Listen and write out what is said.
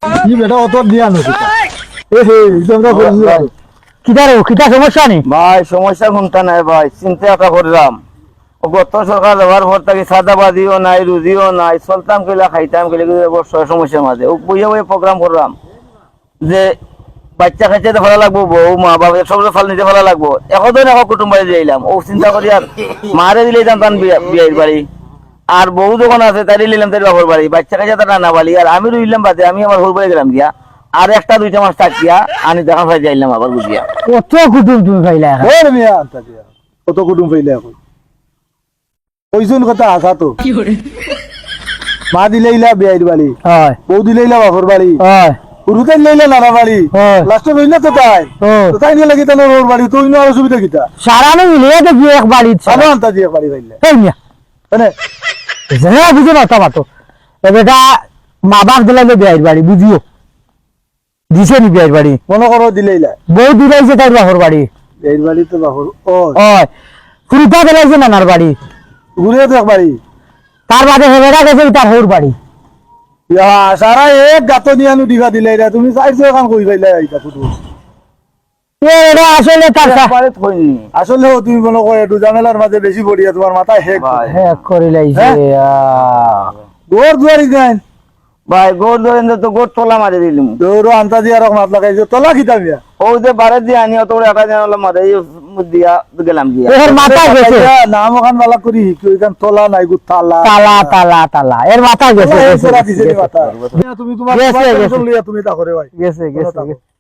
কি বেটা অত দিয়া নছি এ হে তোমরা বলছো কিটা সমস্যা নেই ভাই সমস্যা কোনটা নাই ভাই চিন্তা একটা করলাম গত সরকার যাওয়ার পর থেকে সাদাবাদিও নাই রুজিও নাই চলতাম কেলা খাইতাম কেলে সমস্যার মাঝে ও বইয়া বইয়া প্রোগ্রাম করলাম যে বাচ্চা খাইতে ভালো লাগবো বউ মা বাবা সব ফল নিতে ভালো লাগবো এখন এখন কুটুম বাড়ি যাইলাম ও চিন্তা করি আর মারে দিলে যান বিয়ের বাড়ি আর বউ যখন আছে তাই নিলাম তাই বাবার বাড়ি বাচ্চা খাইছে তার রান্না বাড়ি আর আমি রইলাম বাদে আমি আমার হুর বাড়ি গেলাম গিয়া আর একটা দুইটা মাস থাকিয়া আনি দেখা ভাই যাইলাম আবার বুঝিয়া কত কুটুম তুমি পাইলা ওর মিয়া আনতা দিয়া কত কুটুম পাইলে এখন কইছুন কথা আসা তো মা দিলেইলা বিয়ের বাড়ি হয় বউ দিলেইলা বাবার বাড়ি হয় রুতাই লইলা নানা বাড়ি হয় লাস্টে রইলা তো তাই তো তাই নিয়ে লাগি তাহলে ওর বাড়ি তুই না অসুবিধা কিতা সারানো মিলিয়ে তো গিয়ে এক বাড়ি ভালো আনতা দিয়া বাড়ি পাইলে এই মিয়া মানে হ্যাঁ বুঝো না তা তো বেটা মা বাপ দিলে বিয়ের বাড়ি বুঝিও দিছে নি বিয়ের বাড়ি মনে করো দিলেইলা বউ দিলাইছে তার বাপর বাড়ি বিয়ের বাড়ি তো বাহর ও হয় ফুরুতা দিলাইছে নানার বাড়ি ঘুরে তো এক বাড়ি তার বাদে হেবেটা গেছে তার হৌর বাড়ি ইয়া সারা এক গাত নিয়ে আনু দিবা দিলাইলা তুমি চাইছো কাম কই পাইলা এইটা ফুটু এটা আসলে তার বাড়ি থইনি আসলে তুমি মনে করো একটু ঝামেলার মাঝে বেশি পড়িয়া তোমার মাথায় হেক ভাই হ্যাঁ করে লাইছে গোর দুয়ারি দেন ভাই গোড় ধরেন তো গোড় তোলা মারি দিলাম দৌড়ো আনতা দিয়া রকম হাত লাগাইছো তলা খিতা মিয়া ও যে বারে দিয়ে আনি অত একটা জানালা মারে দিয়া গেলাম গিয়া এর মাথা গেছে নাম ওখান বালা করি কি ওইখান তলা নাই গো তালা তালা তালা তালা এর মাথা গেছে তলা গেছে, এসে রাখিছে নি গেছে, মাথা তুমি তোমার গেছে, টেনশন গেছে। লইয়া তুমি তা করে ভাই গেছে কোনো গেছে থাকো। গেছে